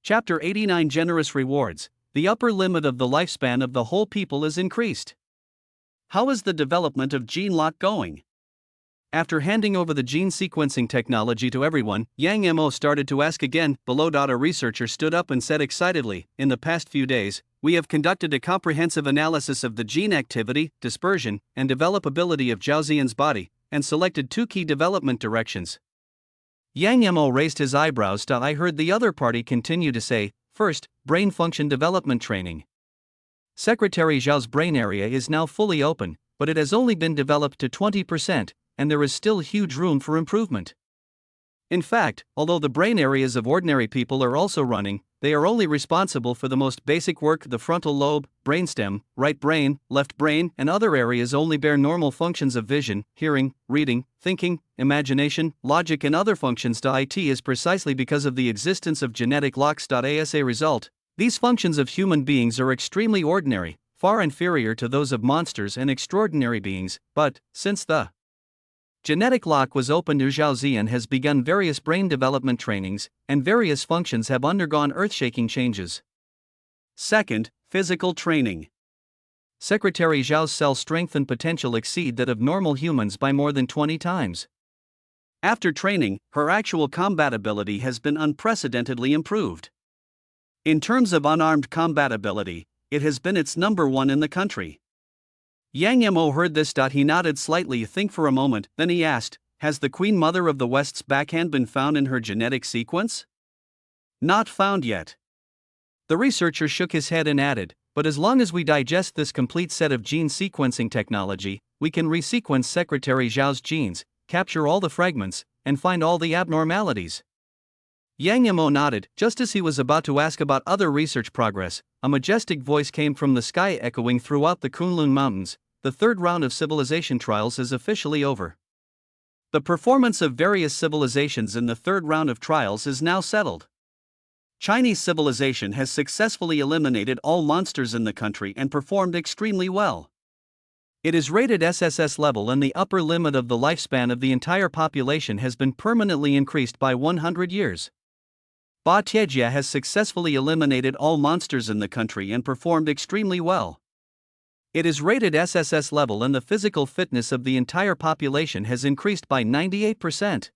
Chapter 89 Generous Rewards. The upper limit of the lifespan of the whole people is increased. How is the development of gene lock going? After handing over the gene sequencing technology to everyone, Yang Mo started to ask again. Below. A researcher stood up and said excitedly, "In the past few days, we have conducted a comprehensive analysis of the gene activity, dispersion, and developability of Zhao Ziyan's body, and selected two key development directions." Yang Mo raised his eyebrows. I heard the other party continue to say, "First, brain function development training. Secretary Zhao's brain area is now fully open, but it has only been developed to 20%, and there is still huge room for improvement. In fact, although the brain areas of ordinary people are also running, they are only responsible for the most basic work. The frontal lobe, brainstem, right brain, left brain, and other areas only bear normal functions of vision, hearing, reading, thinking, imagination, logic, and other functions. It is precisely because of the existence of genetic locks. As a result, these functions of human beings are extremely ordinary, far inferior to those of monsters and extraordinary beings. But, since the genetic lock was opened, Zhao Ziyan has begun various brain development trainings, and various functions have undergone earth-shaking changes. Second, physical training. Secretary Zhao's cell strength and potential exceed that of normal humans by more than 20 times. After training, her actual combat ability has been unprecedentedly improved. In terms of unarmed combat ability, it has been its #1 in the country. Yang Mo heard this. He nodded slightly. Think for a moment, then he asked, "Has the Queen Mother of the West's backhand been found in her genetic sequence?" "Not found yet." The researcher shook his head and added, "But as long as we digest this complete set of gene sequencing technology, we can resequence Secretary Zhao's genes, capture all the fragments, and find all the abnormalities." Yang Mo nodded. Just as he was about to ask about other research progress, a majestic voice came from the sky echoing throughout the Kunlun Mountains. The third round of civilization trials is officially over. The performance of various civilizations in the third round of trials is now settled. Chinese civilization has successfully eliminated all monsters in the country and performed extremely well. It is rated SSS level, and the upper limit of the lifespan of the entire population has been permanently increased by 100 years. Ba Tiejia has successfully eliminated all monsters in the country and performed extremely well. It is rated SSS level, and the physical fitness of the entire population has increased by 98%.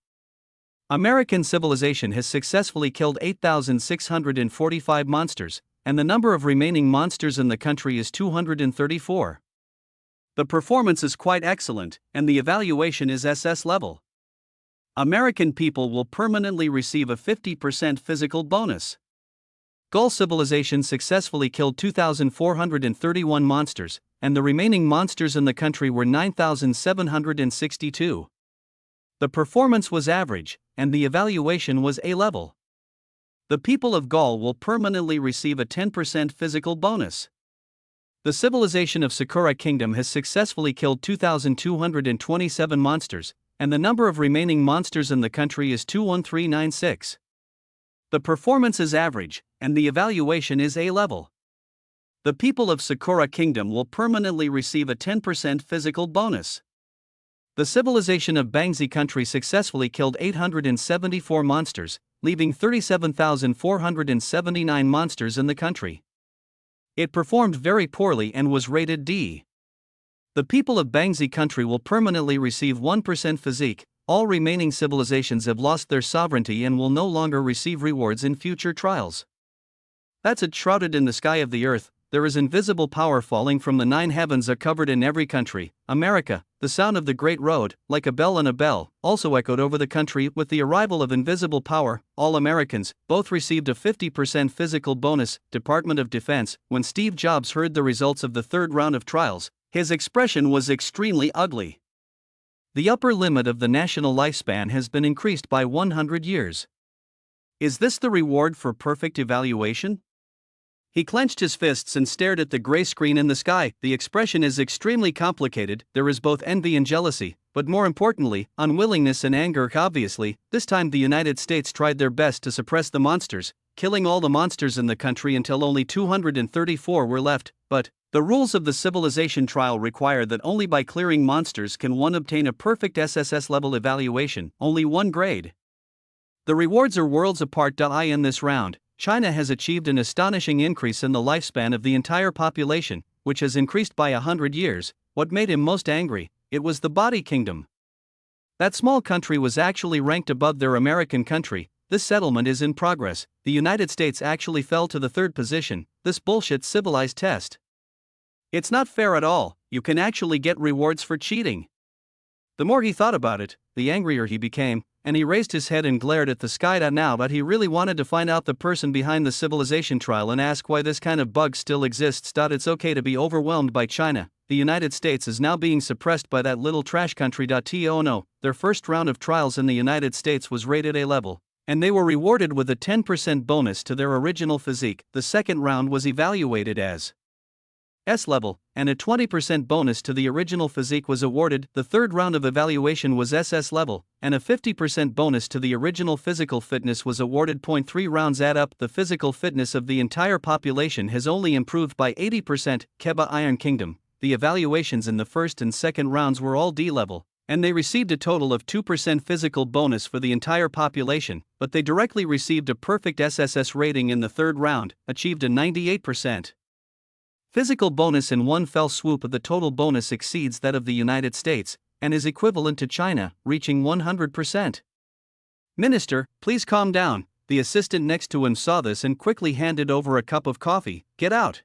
American civilization has successfully killed 8,645 monsters, and the number of remaining monsters in the country is 234. The performance is quite excellent, and the evaluation is SS level. American people will permanently receive a 50% physical bonus. Gaul civilization successfully killed 2,431 monsters, and the remaining monsters in the country were 9,762. The performance was average, and the evaluation was A level. The people of Gaul will permanently receive a 10% physical bonus. The civilization of Sakura Kingdom has successfully killed 2,227 monsters, and the number of remaining monsters in the country is 21396. The performance is average, and the evaluation is A level. The people of Sakura Kingdom will permanently receive a 10% physical bonus. The civilization of Bangzi country successfully killed 874 monsters, leaving 37,479 monsters in the country. It performed very poorly and was rated D. The people of Bangzi country will permanently receive 1% physique. All remaining civilizations have lost their sovereignty and will no longer receive rewards in future trials. That's it. Shrouded in the sky of the earth, there is invisible power falling from the 9 heavens. Are covered in every country. America, the sound of the Great Road, like a bell and a bell, also echoed over the country. With the arrival of invisible power, all Americans both received a 50% physical bonus. Department of Defense. When Steve Jobs heard the results of the third round of trials, his expression was extremely ugly. The upper limit of the national lifespan has been increased by 100 years. Is this the reward for perfect evaluation? He clenched his fists and stared at the gray screen in the sky. The expression is extremely complicated. There is both envy and jealousy, but more importantly, unwillingness and anger. Obviously, this time the United States tried their best to suppress the monsters, killing all the monsters in the country until only 234 were left. But the rules of the civilization trial require that only by clearing monsters can one obtain a perfect SSS level evaluation, only one grade. The rewards are worlds apart. In this round, China has achieved an astonishing increase in the lifespan of the entire population, which has increased by 100 years. What made him most angry? It was the body kingdom. That small country was actually ranked above their American country. This settlement is in progress. The United States actually fell to the third position. This bullshit civilized test. It's not fair at all. You can actually get rewards for cheating. The more he thought about it, the angrier he became, and he raised his head and glared at the sky. Now, but he really wanted to find out the person behind the civilization trial and ask why this kind of bug still exists. It's okay to be overwhelmed by China. The United States is now being suppressed by that little trash country. Oh no, their first round of trials in the United States was rated A level, and they were rewarded with a 10% bonus to their original physique. The second round was evaluated as S level, and a 20% bonus to the original physique was awarded. The third round of evaluation was SS level, and a 50% bonus to the original physical fitness was awarded. 3 rounds add up. The physical fitness of the entire population has only improved by 80%. Keba Iron Kingdom. The evaluations in the first and second rounds were all D level, and they received a total of 2% physical bonus for the entire population, but they directly received a perfect SSS rating in the third round, achieved a 98% physical bonus in one fell swoop. The total bonus exceeds that of the United States, and is equivalent to China, reaching 100%. Minister, please calm down. The assistant next to him saw this and quickly handed over a cup of coffee. Get out.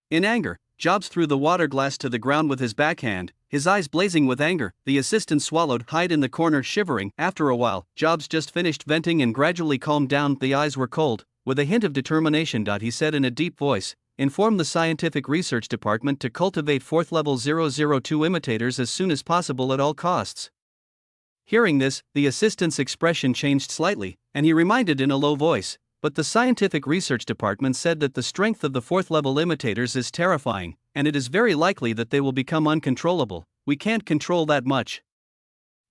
In anger, Jobs threw the water glass to the ground with his backhand, his eyes blazing with anger. The assistant swallowed, hide in the corner shivering. After a while, Jobs just finished venting and gradually calmed down. The eyes were cold. With a hint of determination, he said in a deep voice, inform the scientific research department to cultivate 4th level 002 imitators as soon as possible at all costs. Hearing this, the assistant's expression changed slightly, and he reminded in a low voice, but the scientific research department said that the strength of the 4th level imitators is terrifying, and it is very likely that they will become uncontrollable. We can't control that much.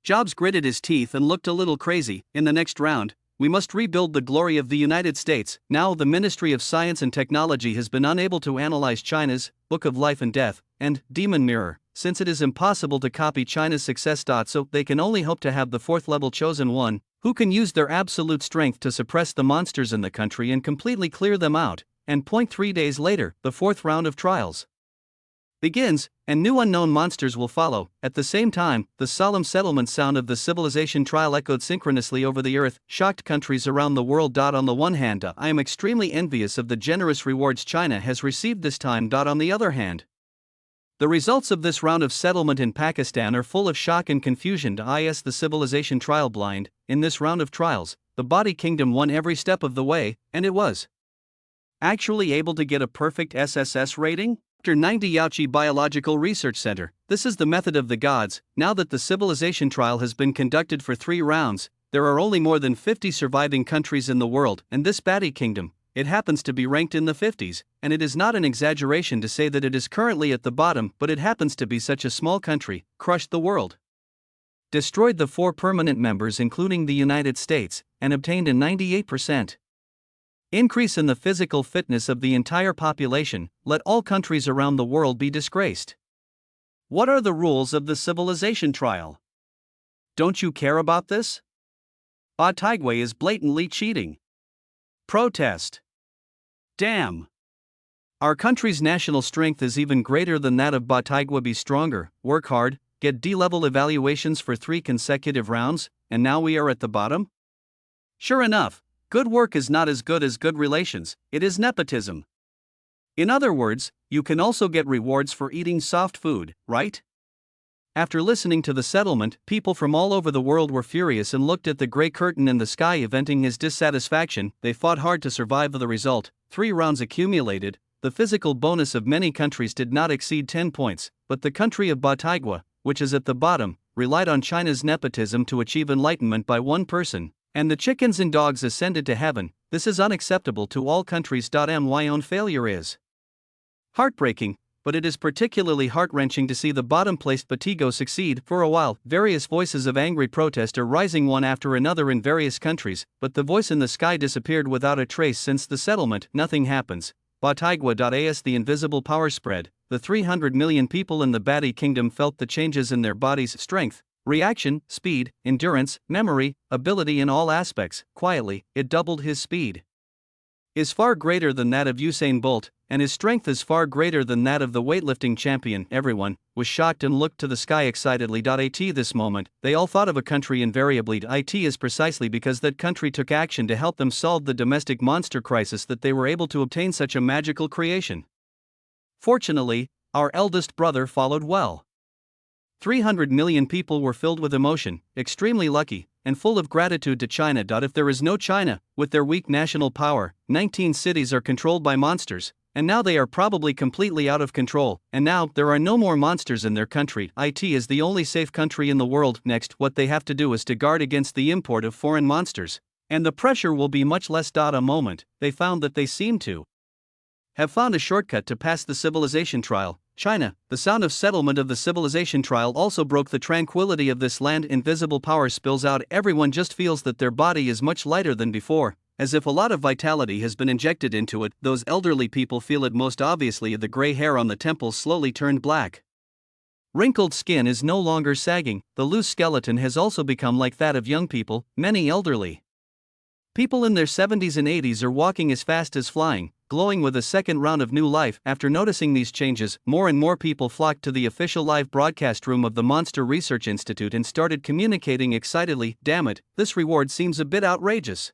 Jobs gritted his teeth and looked a little crazy. In the next round, we must rebuild the glory of the United States. Now the Ministry of Science and Technology has been unable to analyze China's Book of Life and Death and Demon Mirror, since it is impossible to copy China's success. So they can only hope to have the 4th level chosen one, who can use their absolute strength to suppress the monsters in the country and completely clear them out. And 3 days later, the 4th round of trials begins, and new unknown monsters will follow. At the same time, the solemn settlement sound of the civilization trial echoed synchronously over the earth. Shocked countries around the world. On the one hand, I am extremely envious of the generous rewards China has received this time. On the other hand, the results of this round of settlement in Pakistan are full of shock and confusion. The civilization trial blind. In this round of trials, the body kingdom won every step of the way, and it was actually able to get a perfect SSS rating? Dr. Ningde Yaoqi Biological Research Center. This is the method of the gods. Now that the civilization trial has been conducted for 3 rounds, there are only more than 50 surviving countries in the world, and this body kingdom, it happens to be ranked in the 50s, and it is not an exaggeration to say that it is currently at the bottom, but it happens to be such a small country, crushed the world, destroyed the 4 permanent members including the United States, and obtained a 98% increase in the physical fitness of the entire population. Let all countries around the world be disgraced. What are the rules of the civilization trial? Don't you care about this? Bataigua is blatantly cheating. Protest. Damn. Our country's national strength is even greater than that of Bataigua. Be stronger, work hard, get D-level evaluations for 3 consecutive rounds, and now we are at the bottom? Sure enough, good work is not as good as good relations, it is nepotism. In other words, you can also get rewards for eating soft food, right? After listening to the settlement, people from all over the world were furious and looked at the gray curtain in the sky, venting his dissatisfaction. They fought hard to survive the result. 3 rounds accumulated. The physical bonus of many countries did not exceed 10 points, but the country of Bataigua, which is at the bottom, relied on China's nepotism to achieve enlightenment by one person, and the chickens and dogs ascended to heaven. This is unacceptable to all countries. My own failure is heartbreaking, but it is particularly heart-wrenching to see the bottom-placed Batigo succeed. For a while, various voices of angry protest are rising one after another in various countries, but the voice in the sky disappeared without a trace. Since the settlement, nothing happens. Bataigua. The invisible power spread. The 300 million people in the Bati Kingdom felt the changes in their body's strength, reaction, speed, endurance, memory, ability in all aspects. Quietly, it doubled his speed. is far greater than that of Usain Bolt, and his strength is far greater than that of the weightlifting champion. Everyone was shocked and looked to the sky excitedly. At this moment, they all thought of a country invariably. It is precisely because that country took action to help them solve the domestic monster crisis that they were able to obtain such a magical creation. Fortunately, our eldest brother followed well. 300 million people were filled with emotion, extremely lucky, and full of gratitude to China. If there is no China, with their weak national power, 19 cities are controlled by monsters, and now they are probably completely out of control, and now there are no more monsters in their country. It is the only safe country in the world. Next, what they have to do is to guard against the import of foreign monsters, and the pressure will be much less. A moment, they found that they seem to have found a shortcut to pass the civilization trial. China, the sound of settlement of the civilization trial also broke the tranquility of this land. Invisible power spills out. Everyone just feels that their body is much lighter than before, as if a lot of vitality has been injected into it. Those elderly people feel it most obviously. The gray hair on the temples slowly turned black. Wrinkled skin is no longer sagging. The loose skeleton has also become like that of young people. Many elderly people in their 70s and 80s are walking as fast as flying, glowing with a second round of new life. After noticing these changes, more and more people flocked to the official live broadcast room of the Monster Research Institute and started communicating excitedly. Damn it, this reward seems a bit outrageous.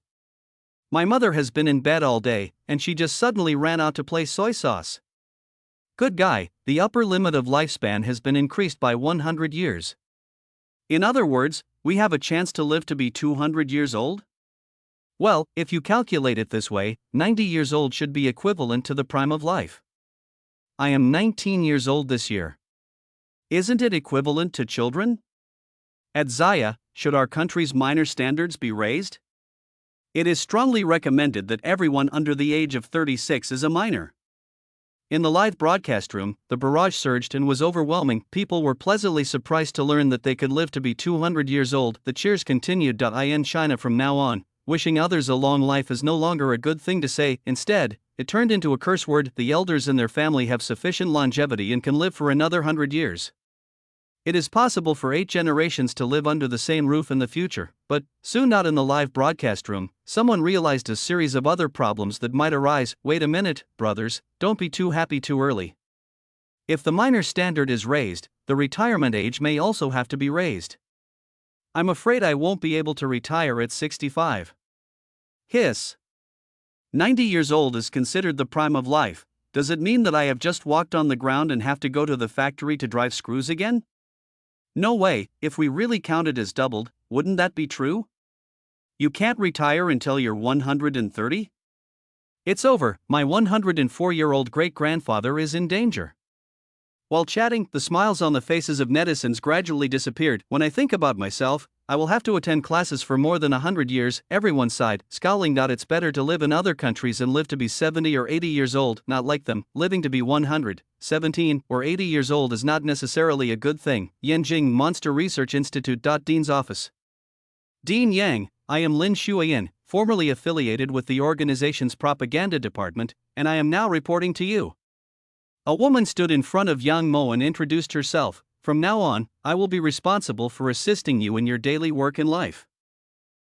My mother has been in bed all day, and she just suddenly ran out to play soy sauce. Good guy, the upper limit of lifespan has been increased by 100 years. In other words, we have a chance to live to be 200 years old? Well, if you calculate it this way, 90 years old should be equivalent to the prime of life. I am 19 years old this year. Isn't it equivalent to children? At Zaya, should our country's minor standards be raised? It is strongly recommended that everyone under the age of 36 is a minor. In the live broadcast room, the barrage surged and was overwhelming. People were pleasantly surprised to learn that they could live to be 200 years old. The cheers continued. In China from now on, wishing others a long life is no longer a good thing to say. Instead, it turned into a curse word. The elders and their family have sufficient longevity and can live for another 100 years. It is possible for 8 generations to live under the same roof in the future, but soon. Not in the live broadcast room, someone realized a series of other problems that might arise. Wait a minute, brothers, don't be too happy too early. If the minor standard is raised, the retirement age may also have to be raised. I'm afraid I won't be able to retire at 65. Hiss. 90 years old is considered the prime of life. Does it mean that I have just walked on the ground and have to go to the factory to drive screws again? No way. If we really counted as doubled, wouldn't that be true? You can't retire until you're 130? It's over. My 104-year-old great-grandfather is in danger. While chatting, the smiles on the faces of netizens gradually disappeared. When I think about myself, I will have to attend classes for more than 100 years. Everyone sighed, scowling. It's better to live in other countries and live to be 70 or 80 years old, not like them. Living to be 100, 17, or 80 years old is not necessarily a good thing. Yanjing Monster Research Institute. Dean's office. Dean Yang, I am Lin Shuiyan, formerly affiliated with the organization's propaganda department, and I am now reporting to you. A woman stood in front of Yang Mo and introduced herself. From now on, I will be responsible for assisting you in your daily work and life.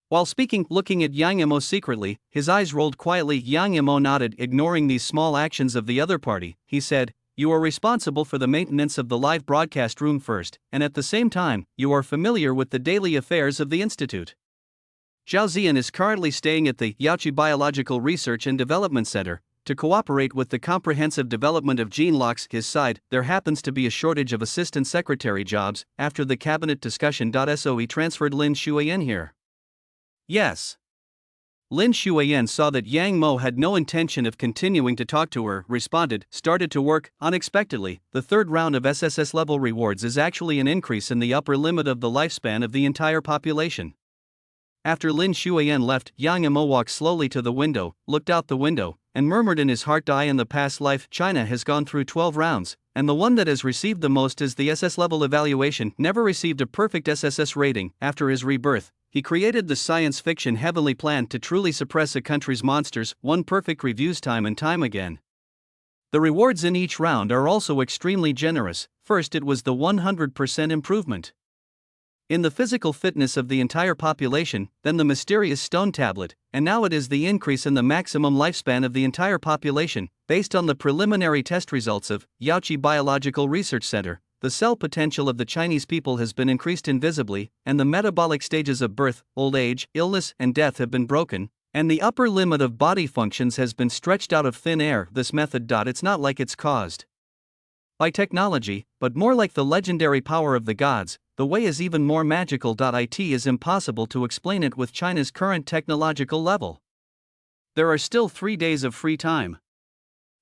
While speaking, looking at Yang Mo secretly, his eyes rolled quietly. Yang Mo nodded, ignoring these small actions of the other party. He said, "You are responsible for the maintenance of the live broadcast room first, and at the same time, you are familiar with the daily affairs of the Institute." Zhao Ziyan is currently staying at the Yaoqi Biological Research and Development Center to cooperate with the comprehensive development of gene locks. His side, there happens to be a shortage of assistant secretary jobs. After the cabinet discussion. So transferred Lin Shuiyan here. Yes. Lin Shuiyan saw that Yang Mo had no intention of continuing to talk to her, responded, started to work. Unexpectedly, the third round of SSS level rewards is actually an increase in the upper limit of the lifespan of the entire population. After Lin Shuiyan left, Yang Mo walked slowly to the window, looked out the window, and murmured in his heart, in the past life, China has gone through 12 rounds, and the one that has received the most is the SS level evaluation. Never received a perfect SSS rating. After his rebirth, he created the science fiction heavenly plan to truly suppress a country's monsters. Won perfect reviews time and time again. The rewards in each round are also extremely generous. First, it was the 100% improvement. in the physical fitness of the entire population, then the mysterious stone tablet, and now it is the increase in the maximum lifespan of the entire population, based on the preliminary test results of Yaoqi Biological Research Center. The cell potential of the Chinese people has been increased invisibly, and the metabolic stages of birth, old age, illness, and death have been broken, and the upper limit of body functions has been stretched out of thin air. This method. It's not like it's caused by technology, but more like the legendary power of the gods. The way is even more magical. It is impossible to explain it with China's current technological level. There are still 3 days of free time.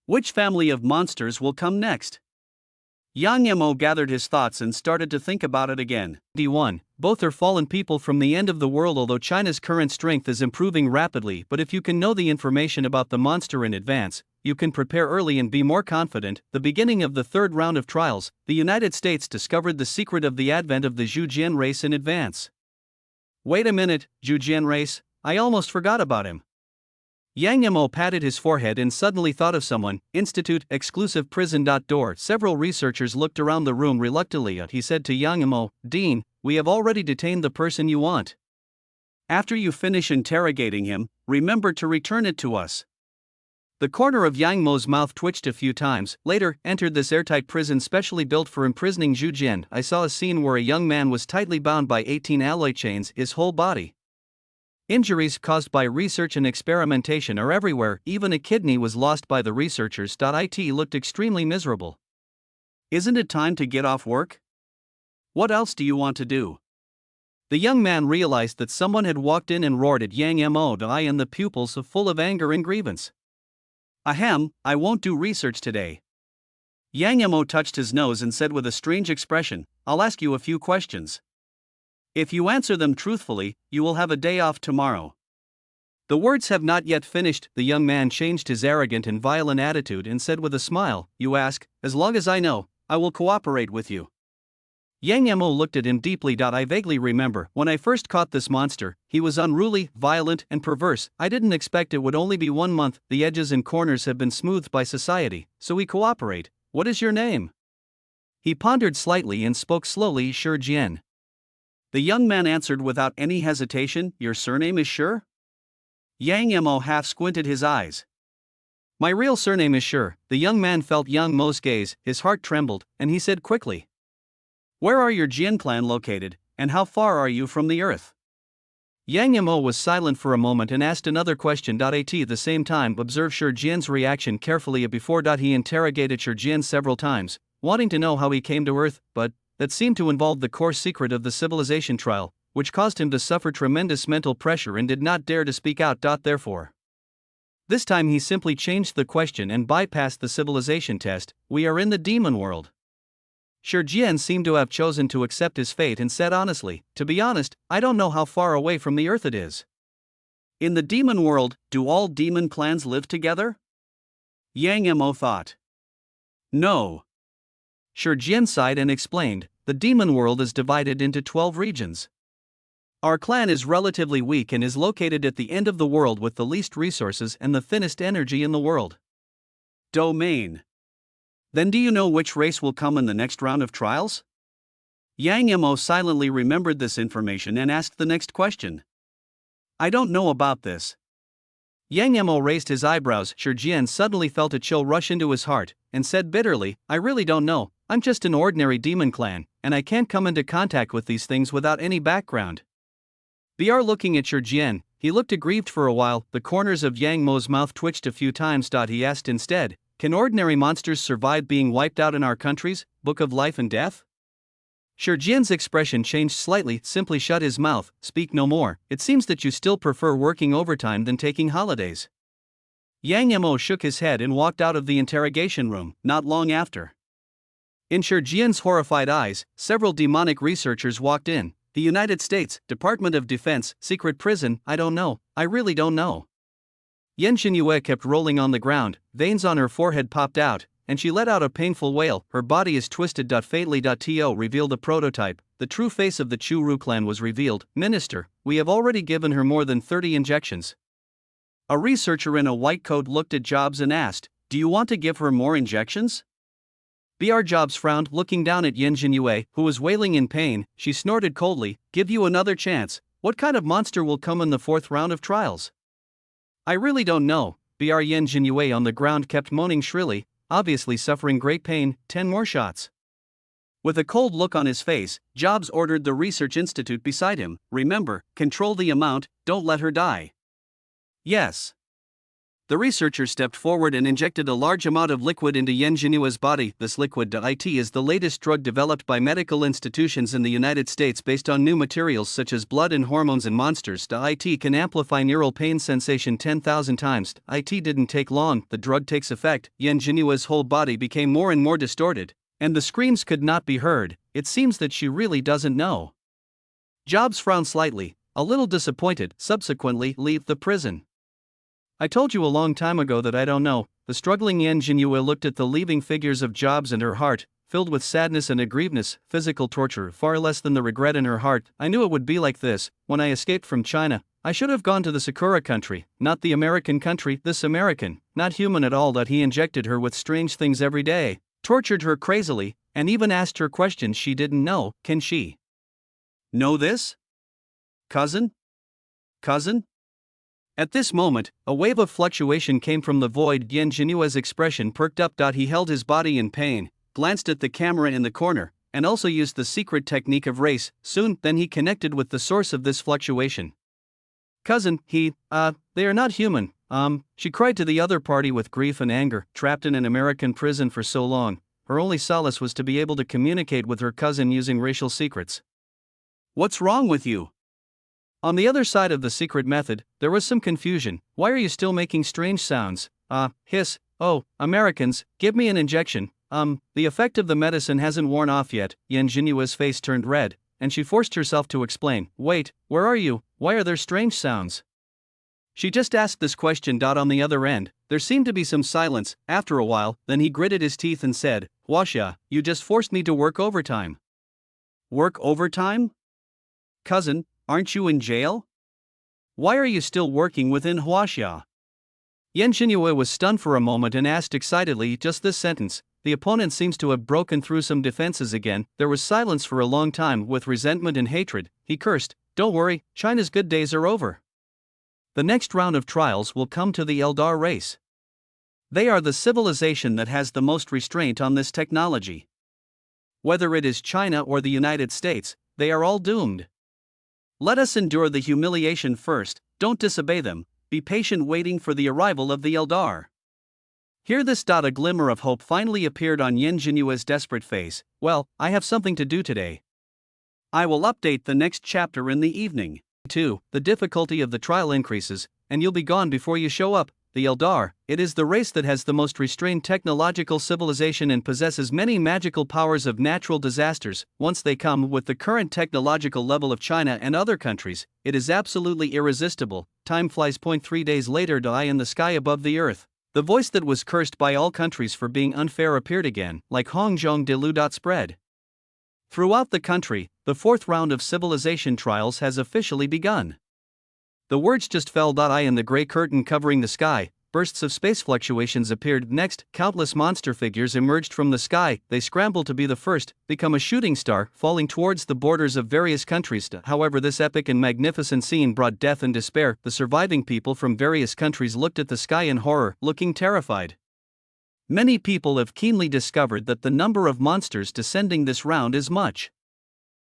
Which family of monsters will come next? Yang Yemo gathered his thoughts and started to think about it again. D1. Both are fallen people from the end of the world. Although China's current strength is improving rapidly, but if you can know the information about the monster in advance, you can prepare early and be more confident. The beginning of the third round of trials, the United States discovered the secret of the advent of the Zhujian race in advance. Wait a minute, Zhujian race? I almost forgot about him. Yang Yemo patted his forehead and suddenly thought of someone. Institute, exclusive prison. Door. Several researchers looked around the room reluctantly. He said to Yang Yemo, Dean, we have already detained the person you want. After you finish interrogating him, remember to return it to us. The corner of Yang Mo's mouth twitched a few times. Later, entered this airtight prison specially built for imprisoning Zhu Jian. I saw a scene where a young man was tightly bound by 18 alloy chains, his whole body. Injuries caused by research and experimentation are everywhere. Even a kidney was lost by the researchers. It looked extremely miserable. Isn't it time to get off work? What else do you want to do? The young man realized that someone had walked in and roared at Yang Mo, and the pupils full of anger and grievance. Ahem, I won't do research today. Yang Mo touched his nose and said with a strange expression, I'll ask you a few questions. If you answer them truthfully, you will have a day off tomorrow. The words have not yet finished. The young man changed his arrogant and violent attitude and said with a smile, You ask, as long as I know, I will cooperate with you. Yang Yemo looked at him deeply. I vaguely remember, when I first caught this monster, he was unruly, violent, and perverse. I didn't expect it would only be 1 month. The edges and corners have been smoothed by society, so we cooperate. What is your name? He pondered slightly and spoke slowly. Shi Jian. The young man answered without any hesitation, Your surname is Shi? Yang Yemo half squinted his eyes. My real surname is Shi. The young man felt Yang Mo's gaze, his heart trembled, and he said quickly, Where are your Jian clan located, and how far are you from the earth? Yang Yemo was silent for a moment and asked another question. At the same time observed Shi Jian's reaction carefully. Before he interrogated Shi Jian several times, wanting to know how he came to earth, but that seemed to involve the core secret of the civilization trial, which caused him to suffer tremendous mental pressure and did not dare to speak out. Therefore, this time he simply changed the question and bypassed the civilization test. We are in the demon world. Shi Jian seemed to have chosen to accept his fate and said honestly, To be honest, I don't know how far away from the earth it is. In the demon world, do all demon clans live together? Yang Mo thought. No. Shi Jian sighed and explained, The demon world is divided into 12 regions. Our clan is relatively weak and is located at the end of the world with the least resources and the thinnest energy in the world. Domain. Then do you know which race will come in the next round of trials? Yang Yemo silently remembered this information and asked the next question. I don't know about this. Yang Yemo raised his eyebrows. Shi Jian suddenly felt a chill rush into his heart, and said bitterly, I really don't know, I'm just an ordinary demon clan, and I can't come into contact with these things without any background. Br looking at Shi Jian, he looked aggrieved for a while. The corners of Yang Mo's mouth twitched a few times. He asked instead, Can ordinary monsters survive being wiped out in our country's Book of Life and Death? Shi Jian's expression changed slightly. Simply shut his mouth, speak no more. It seems that you still prefer working overtime than taking holidays. Yang Yemo shook his head and walked out of the interrogation room. Not long after, in Shi Jian's horrified eyes, several demonic researchers walked in. The United States, Department of Defense, secret prison, I don't know, I really don't know. Yan Xinyue kept rolling on the ground, veins on her forehead popped out, and she let out a painful wail. Her body is twisted. Fatally. To revealed a prototype. The true face of the Chu Ru clan was revealed. Minister, we have already given her more than 30 injections. A researcher in a white coat looked at Jobs and asked, Do you want to give her more injections? BR Jobs frowned, looking down at Yen Jinyue, who was wailing in pain. She snorted coldly, "Give you another chance. What kind of monster will come in the fourth round of trials?" "I really don't know." Br Yen Jinyue on the ground kept moaning shrilly, obviously suffering great pain. 10 more shots. With a cold look on his face, Jobs ordered the research institute beside him, "Remember, control the amount, don't let her die." "Yes." The researcher stepped forward and injected a large amount of liquid into Yen Jinyue's body. This liquid DIT is the latest drug developed by medical institutions in the United States based on new materials such as blood and hormones and monsters. DIT can amplify neural pain sensation 10,000 times. IT didn't take long. The drug takes effect. Yen Jinyue's whole body became more and more distorted, and the screams could not be heard. It seems that she really doesn't know. Jobs frowned slightly, a little disappointed. Subsequently, leave the prison. "I told you a long time ago that I don't know." The struggling Yen Jinyue looked at the leaving figures of Jobs and her heart, filled with sadness and aggrievedness, physical torture far less than the regret in her heart. "I knew it would be like this. When I escaped from China, I should have gone to the Sakura country, not the American country. This American, not human at all, that he injected her with strange things every day, tortured her crazily, and even asked her questions she didn't know. Can she know this? Cousin? Cousin?" At this moment, a wave of fluctuation came from the void. Yen Jinyue's expression perked up. He held his body in pain, glanced at the camera in the corner, and also used the secret technique of race. Then he connected with the source of this fluctuation. "Cousin, they are not human." She cried to the other party with grief and anger. Trapped in an American prison for so long, her only solace was to be able to communicate with her cousin using racial secrets. "What's wrong with you?" On the other side of the secret method, there was some confusion. "Why are you still making strange sounds?" Hiss. "Oh, Americans, give me an injection." The effect of the medicine hasn't worn off yet." Yen Jinyue's face turned red, and she forced herself to explain. "Wait, where are you? Why are there strange sounds?" She just asked this question. On the other end, there seemed to be some silence. After a while, then he gritted his teeth and said, "Huaxia, you just forced me to work overtime." "Work overtime? Cousin, aren't you in jail? Why are you still working within Huaxia?" Yen Jinyue was stunned for a moment and asked excitedly just this sentence. The opponent seems to have broken through some defenses again. There was silence for a long time with resentment and hatred. He cursed, "Don't worry, China's good days are over. The next round of trials will come to the Eldar race. They are the civilization that has the most restraint on this technology. Whether it is China or the United States, they are all doomed. Let us endure the humiliation first, don't disobey them, be patient waiting for the arrival of the Eldar." Hear this. A glimmer of hope finally appeared on Yen Jinyue's desperate face. "Well, I have something to do today. I will update the next chapter in the evening. 2. The difficulty of the trial increases, and you'll be gone before you show up. The Eldar, it is the race that has the most restrained technological civilization and possesses many magical powers of natural disasters. Once they come, with the current technological level of China and other countries, it is absolutely irresistible. Time flies. 3 days later. Die in the sky above the earth. The voice that was cursed by all countries for being unfair appeared again, like Hongzhong de Lu. Spread throughout the country. The fourth round of civilization trials has officially begun. The words just fell. I in the gray curtain covering the sky, bursts of space fluctuations appeared. Next, countless monster figures emerged from the sky. They scrambled to be the first, become a shooting star, falling towards the borders of various countries. However, this epic and magnificent scene brought death and despair. The surviving people from various countries looked at the sky in horror, looking terrified. Many people have keenly discovered that the number of monsters descending this round is much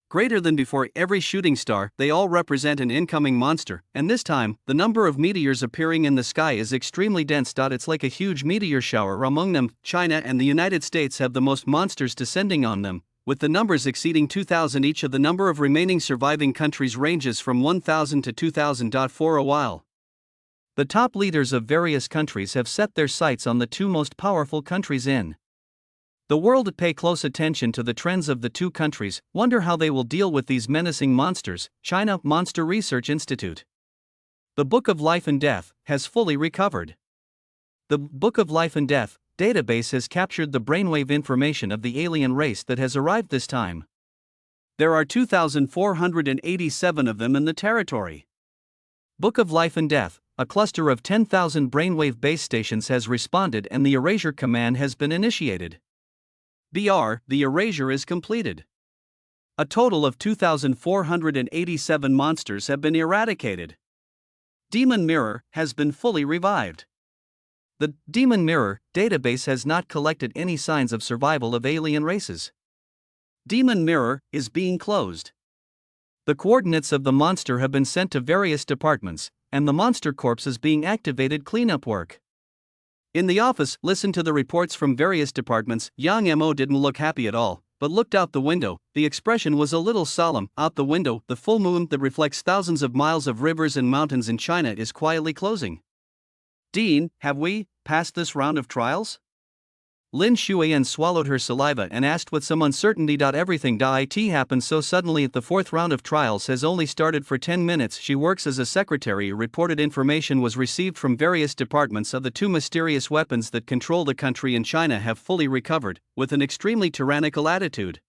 greater than before. Every shooting star, they all represent an incoming monster, and this time, the number of meteors appearing in the sky is extremely dense. It's like a huge meteor shower. Among them, China and the United States have the most monsters descending on them, with the numbers exceeding 2,000 each. Of the number of remaining surviving countries ranges from 1,000 to 2,000. For a while, the top leaders of various countries have set their sights on the two most powerful countries in the world. Pay close attention to the trends of the two countries, wonder how they will deal with these menacing monsters. China Monster Research Institute. The Book of Life and Death has fully recovered. The Book of Life and Death database has captured the brainwave information of the alien race that has arrived this time. There are 2,487 of them in the territory. Book of Life and Death, a cluster of 10,000 brainwave base stations has responded and the erasure command has been initiated. The erasure is completed. A total of 2,487 monsters have been eradicated. Demon Mirror has been fully revived. The Demon Mirror database has not collected any signs of survival of alien races. Demon Mirror is being closed. The coordinates of the monster have been sent to various departments, and the monster corpse is being activated cleanup work. In the office, listen to the reports from various departments. Yang Mo didn't look happy at all, but looked out the window. The expression was a little solemn. Out the window, the full moon that reflects thousands of miles of rivers and mountains in China is quietly closing. Dean, have we passed this round of trials? Lin Shuiyan swallowed her saliva and asked with some uncertainty. Everything it happened so suddenly. The fourth round of trials has only started for 10 minutes. She works as a secretary. Reported information was received from various departments of the two mysterious weapons that control the country in China have fully recovered, with an extremely tyrannical attitude.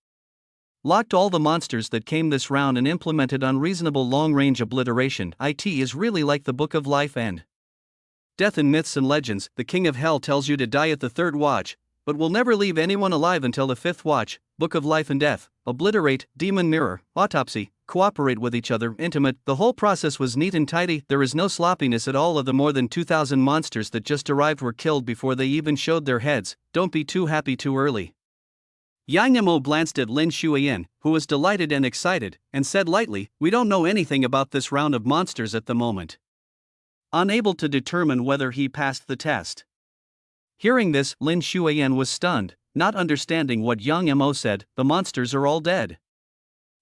Locked all the monsters that came this round and implemented unreasonable long-range obliteration. It is really like the Book of Life and Death in Myths and Legends. The King of Hell tells you to die at the third watch, but will never leave anyone alive until the fifth watch. Book of Life and Death, obliterate, demon mirror, autopsy, cooperate with each other, intimate. The whole process was neat and tidy. There is no sloppiness at all. Of the more than 2,000 monsters that just arrived were killed before they even showed their heads. Don't be too happy too early. Yang Mo glanced at Lin Shuiyan, who was delighted and excited, and said lightly, "We don't know anything about this round of monsters at the moment." Unable to determine whether he passed the test. Hearing this, Lin Shuiyan was stunned, not understanding what Yang Mo said. The monsters are all dead.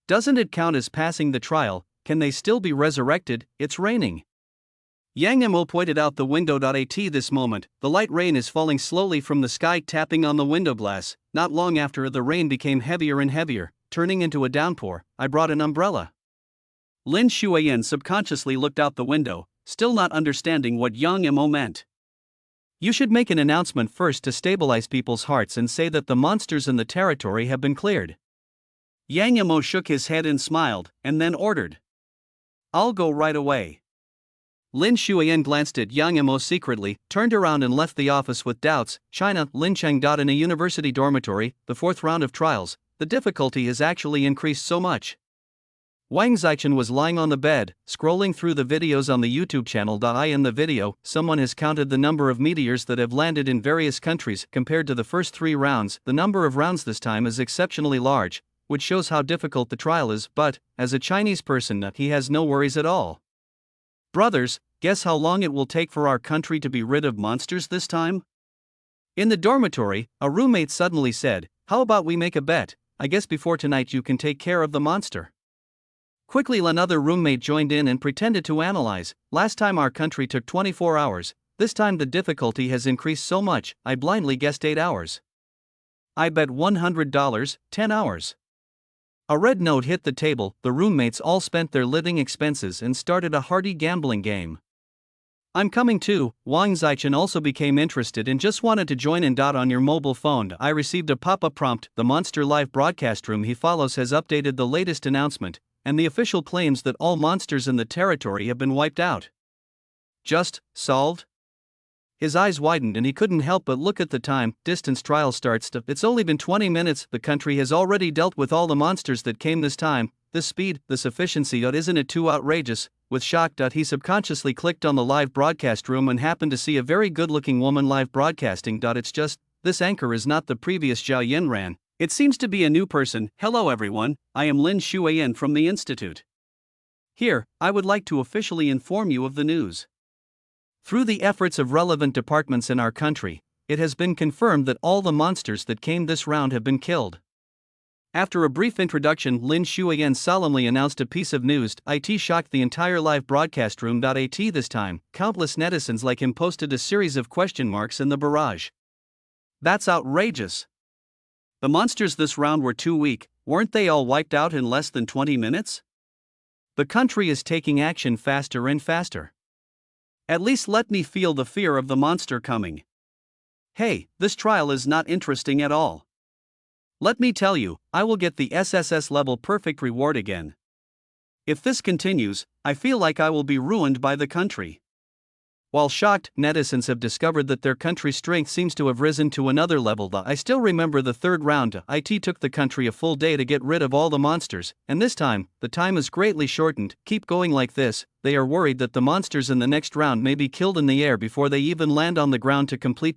Doesn't it count as passing the trial? Can they still be resurrected? It's raining. Yang Mo pointed out the window. At this moment, the light rain is falling slowly from the sky, tapping on the window glass. Not long after, the rain became heavier and heavier, turning into a downpour. I brought an umbrella. Lin Shuiyan subconsciously looked out the window, still not understanding what Yang Mo meant. You should make an announcement first to stabilize people's hearts and say that the monsters in the territory have been cleared. Yang Mo shook his head and smiled, and then ordered, "I'll go right away." Lin Shuiyan glanced at Yang Mo secretly, turned around and left the office with doubts. China, Lin Cheng. In a university dormitory, the fourth round of trials, the difficulty has actually increased so much. Wang Zichen was lying on the bed, scrolling through the videos on the YouTube channel. In the video, someone has counted the number of meteors that have landed in various countries. Compared to the first 3 rounds, the number of rounds this time is exceptionally large, which shows how difficult the trial is. But, as a Chinese person, he has no worries at all. Brothers, guess how long it will take for our country to be rid of monsters this time? In the dormitory, a roommate suddenly said, "How about we make a bet? I guess before tonight you can take care of the monster." Quickly, another roommate joined in and pretended to analyze. "Last time our country took 24 hours, this time the difficulty has increased so much, I blindly guessed 8 hours. I bet $100, 10 hours. A red note hit the table. The roommates all spent their living expenses and started a hearty gambling game. "I'm coming too." Wang Zichen also became interested and just wanted to join in. On your mobile phone, I received a pop-up prompt. The Monster Live broadcast room he follows has updated the latest announcement, and the official claims that all monsters in the territory have been wiped out. Just solved? His eyes widened and he couldn't help but look at the time. Distance trial starts. It's only been 20 minutes. The country has already dealt with all the monsters that came this time. This speed, this efficiency, isn't it too outrageous? With shock, he subconsciously clicked on the live broadcast room and happened to see a very good-looking woman live broadcasting. It's just, this anchor is not the previous Zhao Yinran. It seems to be a new person. "Hello everyone, I am Lin Shuiyan from the Institute. Here, I would like to officially inform you of the news. Through the efforts of relevant departments in our country, it has been confirmed that all the monsters that came this round have been killed." After a brief introduction, Lin Shuiyan solemnly announced a piece of news. It shocked the entire live broadcast room. This time, countless netizens like him posted a series of question marks in the barrage. "That's outrageous. The monsters this round were too weak. Weren't they all wiped out in less than 20 minutes? The country is taking action faster and faster. At least let me feel the fear of the monster coming. Hey, this trial is not interesting at all. Let me tell you, I will get the SSS level perfect reward again. If this continues, I feel like I will be ruined by the country." While shocked, netizens have discovered that their country's strength seems to have risen to another level. I still remember the third round. It took the country a full day to get rid of all the monsters, and this time, the time is greatly shortened. Keep going like this. They are worried that the monsters in the next round may be killed in the air before they even land on the ground to complete their